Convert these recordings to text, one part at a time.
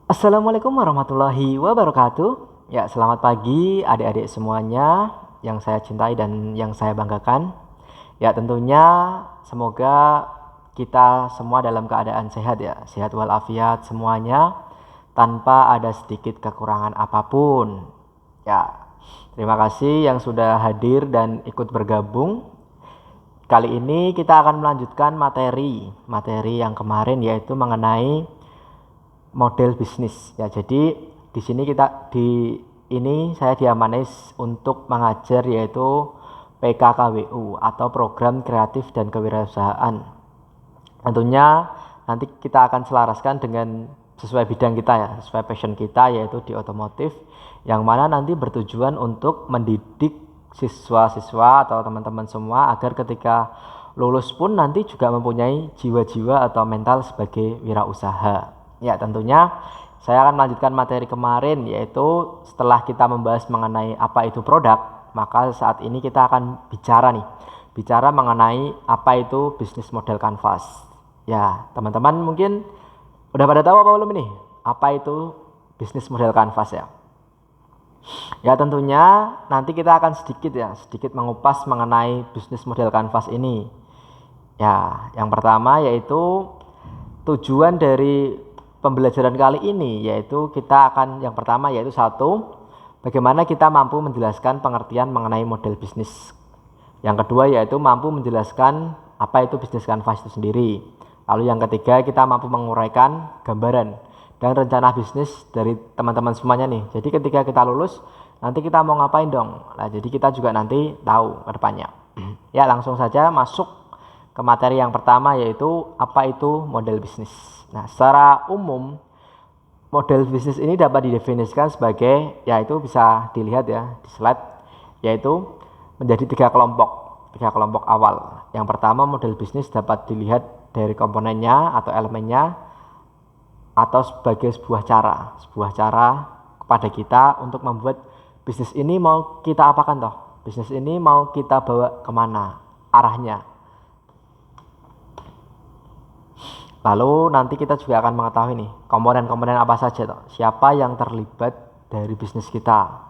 Assalamualaikum warahmatullahi wabarakatuh. Ya, selamat pagi adik-adik semuanya yang saya cintai dan yang saya banggakan. Ya, tentunya semoga kita semua dalam keadaan sehat ya, sehat walafiat semuanya tanpa ada sedikit kekurangan apapun. Ya, terima kasih yang sudah hadir dan ikut bergabung. Kali ini kita akan melanjutkan materi yang kemarin yaitu mengenai model bisnis ya. Jadi di sini kita di ini saya diamanai untuk mengajar yaitu PKKWU atau program kreatif dan kewirausahaan. Tentunya nanti kita akan selaraskan dengan sesuai bidang kita ya, sesuai passion kita yaitu di otomotif, yang mana nanti bertujuan untuk mendidik siswa-siswa atau teman-teman semua agar ketika lulus pun nanti juga mempunyai jiwa-jiwa atau mental sebagai wirausaha. Ya, tentunya saya akan melanjutkan materi kemarin yaitu setelah kita membahas mengenai apa itu produk, maka saat ini kita akan bicara mengenai apa itu bisnis model kanvas. Ya, teman-teman mungkin udah pada tahu apa belum ini? Apa itu bisnis model kanvas ya? Ya, tentunya nanti kita akan sedikit mengupas mengenai bisnis model kanvas ini. Ya, yang pertama yaitu tujuan dari pembelajaran kali ini yaitu kita akan yang pertama yaitu satu, bagaimana kita mampu menjelaskan pengertian mengenai model bisnis. Yang kedua yaitu mampu menjelaskan apa itu bisnis kanvas itu sendiri. Lalu yang ketiga kita mampu menguraikan gambaran dan rencana bisnis dari teman-teman semuanya nih. Jadi ketika kita lulus nanti kita mau ngapain dong. Nah, jadi kita juga nanti tahu ke depannya. Ya, langsung saja masuk ke materi yang pertama yaitu apa itu model bisnis. Nah, secara umum model bisnis ini dapat didefinisikan sebagai, yaitu bisa dilihat ya di slide, yaitu menjadi tiga kelompok awal. Yang pertama, model bisnis dapat dilihat dari komponennya atau elemennya atau sebagai sebuah cara kepada kita untuk membuat bisnis ini mau kita apakan toh, bisnis ini mau kita bawa kemana arahnya. Lalu nanti kita juga akan mengetahui nih komponen-komponen apa saja toh, siapa yang terlibat dari bisnis kita.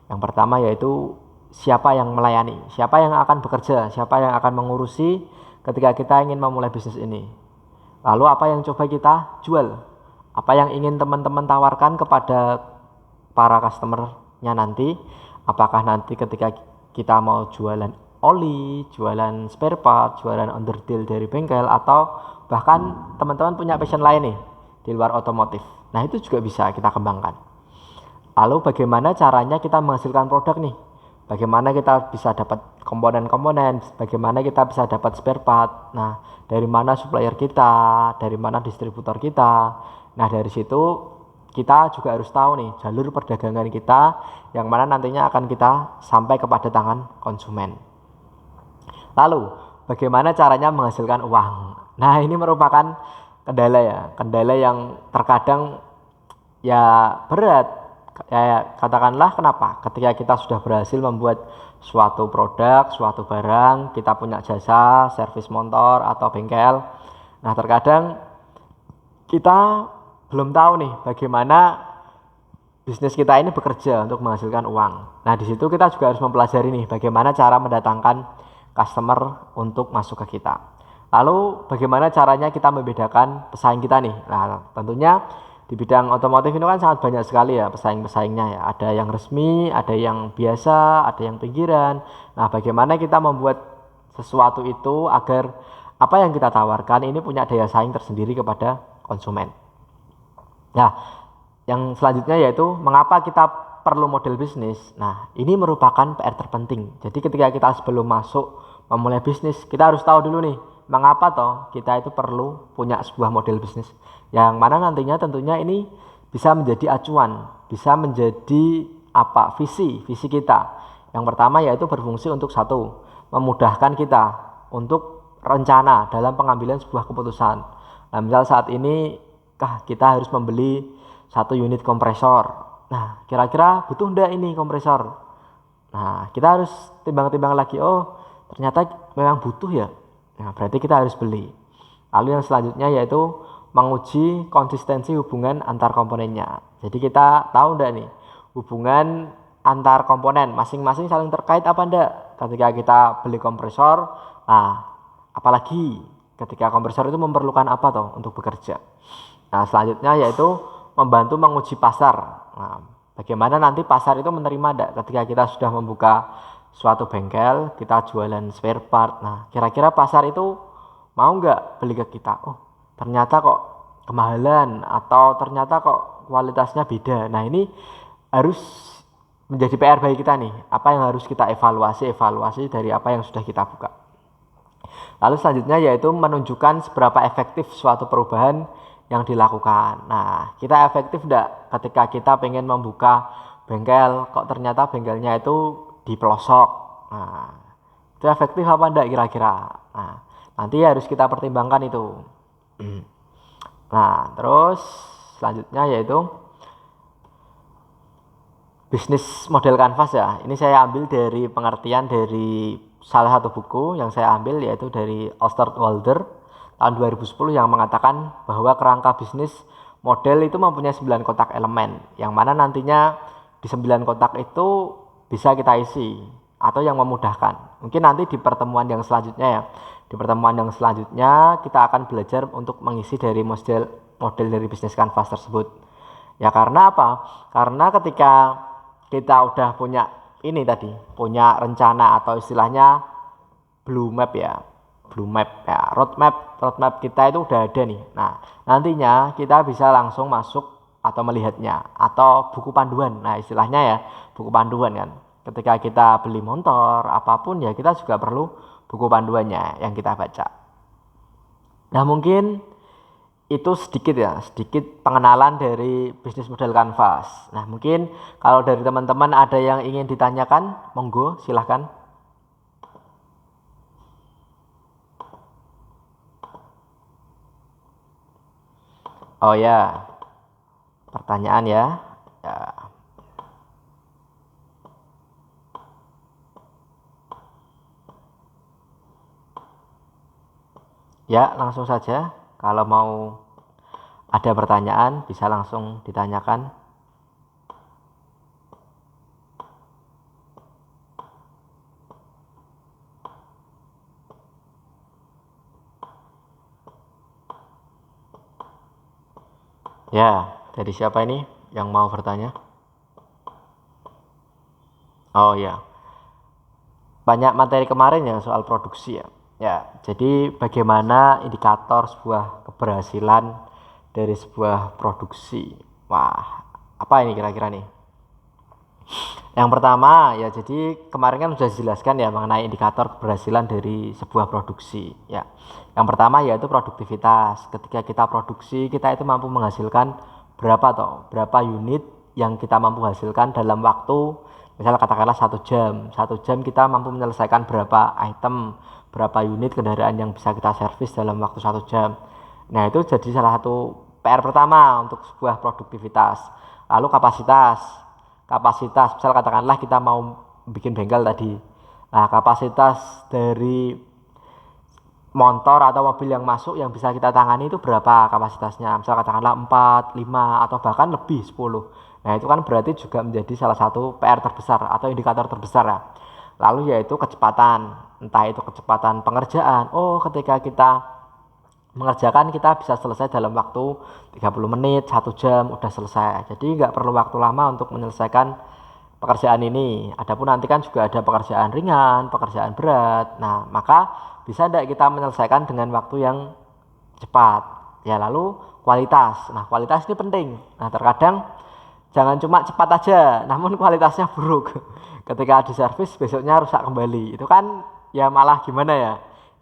Yang pertama yaitu siapa yang melayani, siapa yang akan bekerja, siapa yang akan mengurusi ketika kita ingin memulai bisnis ini. Lalu apa yang coba kita jual, apa yang ingin teman-teman tawarkan kepada para customernya nanti. Apakah nanti ketika kita mau jualan oli, jualan spare part, jualan onderdil dari bengkel, atau bahkan teman-teman punya passion lain nih di luar otomotif. Nah, itu juga bisa kita kembangkan. Lalu bagaimana caranya kita menghasilkan produk nih? Bagaimana kita bisa dapat komponen-komponen, bagaimana kita bisa dapat spare part. Nah, dari mana supplier kita, dari mana distributor kita. Nah, dari situ kita juga harus tahu nih jalur perdagangan kita yang mana nantinya akan kita sampai kepada tangan konsumen. Lalu, bagaimana caranya menghasilkan uang? Nah, ini merupakan kendala yang terkadang ya berat. Ya, katakanlah kenapa? Ketika kita sudah berhasil membuat suatu produk, suatu barang, kita punya jasa, servis motor atau bengkel. Nah, terkadang kita belum tahu nih bagaimana bisnis kita ini bekerja untuk menghasilkan uang. Nah, di situ kita juga harus mempelajari nih bagaimana cara mendatangkan customer untuk masuk ke kita. Lalu bagaimana caranya kita membedakan pesaing kita nih. Nah, tentunya di bidang otomotif ini kan sangat banyak sekali ya pesaing-pesaingnya ya. Ada yang resmi, ada yang biasa, ada yang pinggiran. Nah, bagaimana kita membuat sesuatu itu agar apa yang kita tawarkan ini punya daya saing tersendiri kepada konsumen. Nah, yang selanjutnya yaitu mengapa kita perlu model bisnis. Nah, ini merupakan PR terpenting. Jadi ketika kita sebelum masuk memulai bisnis, kita harus tahu dulu nih, mengapa toh kita itu perlu punya sebuah model bisnis. Yang mana nantinya tentunya ini bisa menjadi acuan, bisa menjadi visi kita. Yang pertama yaitu berfungsi untuk satu, memudahkan kita untuk rencana dalam pengambilan sebuah keputusan. Nah, misal saat ini kita harus membeli satu unit kompresor. Nah, kira-kira butuh enggak ini kompresor? Nah, kita harus timbang-timbang lagi. Oh, ternyata memang butuh ya. Nah, berarti kita harus beli. Lalu yang selanjutnya yaitu menguji konsistensi hubungan antar komponennya. Jadi kita tahu enggak nih hubungan antar komponen masing-masing saling terkait apa enggak. Ketika kita beli kompresor, nah apalagi ketika kompresor itu memerlukan apa toh untuk bekerja. Nah selanjutnya yaitu membantu menguji pasar. Nah, bagaimana nanti pasar itu menerima enggak ketika kita sudah membuka suatu bengkel, kita jualan spare part. Nah kira-kira pasar itu mau nggak beli ke kita? Oh ternyata kok kemahalan atau ternyata kok kualitasnya beda. Nah ini harus menjadi PR bagi kita nih. Apa yang harus kita evaluasi dari apa yang sudah kita buka. Lalu selanjutnya yaitu menunjukkan seberapa efektif suatu perubahan yang dilakukan. Nah kita efektif enggak ketika kita pengen membuka bengkel kok ternyata bengkelnya itu di pelosok. Nah itu efektif apa enggak kira-kira. Nah nanti harus kita pertimbangkan itu. Nah terus selanjutnya yaitu bisnis model kanvas ya. Ini saya ambil dari pengertian dari salah satu buku yang saya ambil yaitu dari Osterwalder tahun 2010 yang mengatakan bahwa kerangka bisnis model itu mempunyai 9 kotak elemen yang mana nantinya di 9 kotak itu bisa kita isi atau yang memudahkan. Mungkin nanti di pertemuan yang selanjutnya ya. Di pertemuan yang selanjutnya kita akan belajar untuk mengisi dari model dari bisnis kanvas tersebut. Ya karena apa? Karena ketika kita udah punya ini tadi, punya rencana atau istilahnya blue map ya, roadmap kita itu udah ada nih. Nah nantinya kita bisa langsung masuk atau melihatnya atau buku panduan. Nah istilahnya ya buku panduan kan. Ketika kita beli motor apapun ya kita juga perlu buku panduannya yang kita baca. Nah mungkin itu sedikit pengenalan dari bisnis model kanvas. Nah mungkin kalau dari teman-teman ada yang ingin ditanyakan, monggo silahkan. Oh ya, pertanyaan ya. Ya, langsung saja. Kalau mau ada pertanyaan bisa langsung ditanyakan. Ya, dari siapa ini yang mau bertanya? Oh ya, banyak materi kemarin ya soal produksi ya. Ya, jadi bagaimana indikator sebuah keberhasilan dari sebuah produksi? Wah, apa ini kira-kira nih? Yang pertama ya, jadi kemarin kan sudah dijelaskan ya mengenai indikator keberhasilan dari sebuah produksi. Ya, yang pertama yaitu produktivitas. Ketika kita produksi, kita itu mampu menghasilkan berapa unit yang kita mampu hasilkan dalam waktu, misalnya katakanlah 1 jam. 1 jam kita mampu menyelesaikan berapa item, berapa unit kendaraan yang bisa kita servis dalam waktu 1 jam. Nah itu jadi salah satu PR pertama untuk sebuah produktivitas. Lalu kapasitas, misal katakanlah kita mau bikin bengkel tadi. Nah kapasitas dari motor atau mobil yang masuk yang bisa kita tangani itu berapa kapasitasnya, misal katakanlah 4, 5 atau bahkan lebih 10. Nah itu kan berarti juga menjadi salah satu PR terbesar atau indikator terbesar ya. Lalu yaitu kecepatan, entah itu kecepatan pengerjaan. Oh ketika kita mengerjakan kita bisa selesai dalam waktu 30 menit, 1 jam udah selesai. Jadi nggak perlu waktu lama untuk menyelesaikan pekerjaan ini. Adapun nanti kan juga ada pekerjaan ringan, pekerjaan berat. Nah maka bisa enggak kita menyelesaikan dengan waktu yang cepat. Ya lalu kualitas. Nah kualitas ini penting. Nah terkadang jangan cuma cepat aja, namun kualitasnya buruk. Ketika diservis besoknya rusak kembali. Itu kan ya malah gimana ya?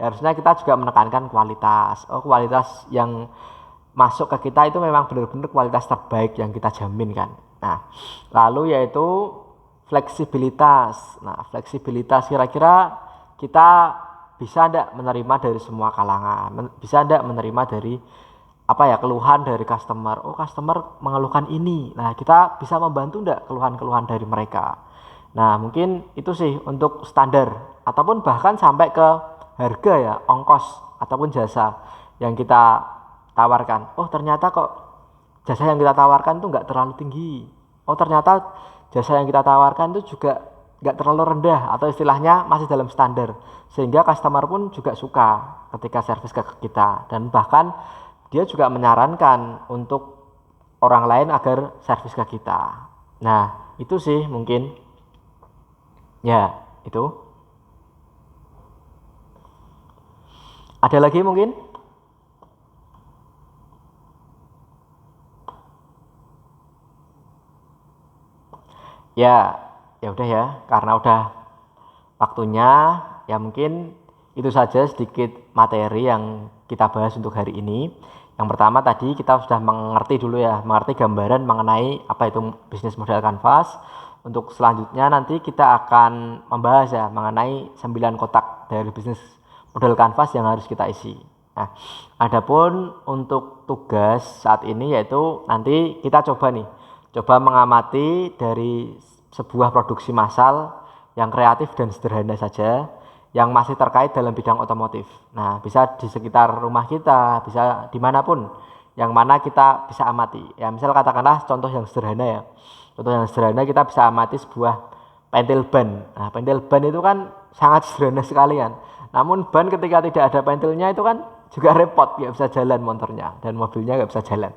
Ya harusnya kita juga menekankan kualitas. Oh kualitas yang masuk ke kita itu memang benar-benar kualitas terbaik yang kita jamin kan. Nah lalu yaitu fleksibilitas. Nah fleksibilitas kira-kira kita bisa enggak menerima dari semua kalangan, bisa enggak menerima dari keluhan dari customer. Oh customer mengeluhkan ini, nah kita bisa membantu enggak keluhan-keluhan dari mereka. Nah mungkin itu sih untuk standar ataupun bahkan sampai ke harga ya, ongkos ataupun jasa yang kita tawarkan. Oh ternyata kok jasa yang kita tawarkan tuh nggak terlalu tinggi. Oh ternyata jasa yang kita tawarkan itu juga nggak terlalu rendah atau istilahnya masih dalam standar. Sehingga customer pun juga suka ketika servis ke kita. Dan bahkan dia juga menyarankan untuk orang lain agar servis ke kita. Nah itu sih mungkin. Ya itu. Ada lagi mungkin? Ya, ya udah ya, karena udah waktunya, ya mungkin itu saja sedikit materi yang kita bahas untuk hari ini. Yang pertama tadi kita sudah mengerti dulu ya, mengerti gambaran mengenai apa itu bisnis model kanvas. Untuk selanjutnya nanti kita akan membahas ya mengenai 9 kotak dari bisnis model kanvas yang harus kita isi. Nah, adapun untuk tugas saat ini yaitu nanti kita coba mengamati dari sebuah produksi massal yang kreatif dan sederhana saja, yang masih terkait dalam bidang otomotif. Nah, bisa di sekitar rumah kita, bisa dimanapun, yang mana kita bisa amati. Ya, misal katakanlah contoh yang sederhana ya. Contoh yang sederhana kita bisa amati sebuah pentil ban. Nah, pentil ban itu kan sangat sederhana sekali kan. Namun ban ketika tidak ada pentilnya itu kan juga repot, nggak bisa jalan motornya dan mobilnya nggak bisa jalan.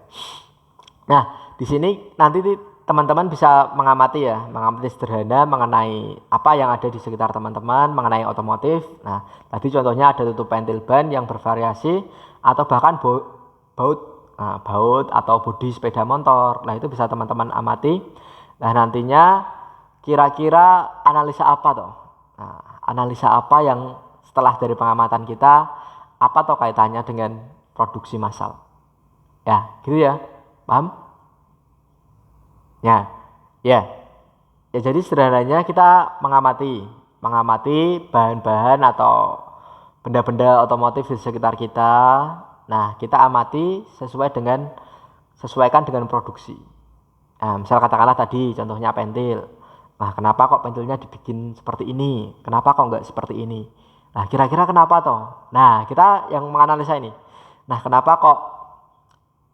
Nah, di sini nanti teman-teman bisa mengamati ya, mengamati sederhana mengenai apa yang ada di sekitar teman-teman mengenai otomotif. Nah, tadi contohnya ada tutup pentil ban yang bervariasi atau bahkan baut atau bodi sepeda motor. Nah, itu bisa teman-teman amati. Nah, nantinya kira-kira analisa apa toh? Nah, analisa apa yang setelah dari pengamatan kita apa toh kaitannya dengan produksi massal? Ya, gitu ya. Paham? Ya, ya. Ya jadi sederhananya kita mengamati bahan-bahan atau benda-benda otomotif di sekitar kita. Nah, kita amati sesuaikan dengan produksi. Nah, misal katakanlah tadi contohnya pentil. Nah, kenapa kok pentilnya dibikin seperti ini? Kenapa kok nggak seperti ini? Nah, kira-kira kenapa toh? Nah, kita yang menganalisa ini. Nah, kenapa kok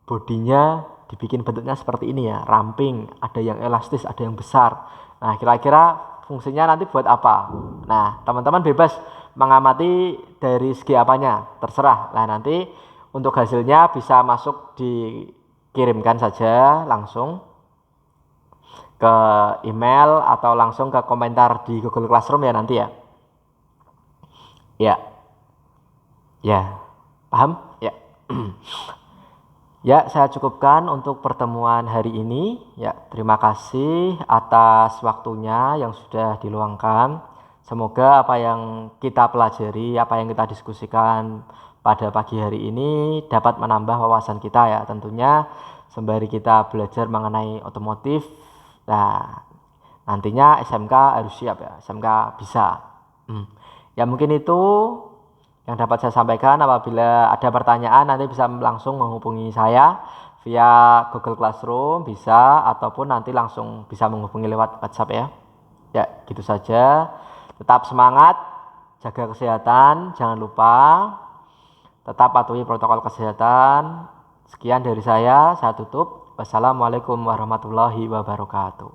bodinya dibikin bentuknya seperti ini ya, ramping, ada yang elastis, ada yang besar. Nah, kira-kira fungsinya nanti buat apa? Nah, teman-teman bebas mengamati dari segi apanya, terserah. Nah, nanti untuk hasilnya bisa masuk dikirimkan saja langsung ke email atau langsung ke komentar di Google Classroom ya nanti ya. Ya, ya, paham? Ya. Ya, saya cukupkan untuk pertemuan hari ini. Ya, terima kasih atas waktunya yang sudah diluangkan. Semoga apa yang kita pelajari, apa yang kita diskusikan pada pagi hari ini dapat menambah wawasan kita ya. Tentunya sembari kita belajar mengenai otomotif, nah nantinya SMK harus siap ya, SMK bisa. Ya mungkin itu yang dapat saya sampaikan. Apabila ada pertanyaan nanti bisa langsung menghubungi saya via Google Classroom bisa, ataupun nanti langsung bisa menghubungi lewat WhatsApp ya. Ya, gitu saja. Tetap semangat, jaga kesehatan, jangan lupa tetap patuhi protokol kesehatan. Sekian dari saya tutup. Wassalamualaikum warahmatullahi wabarakatuh.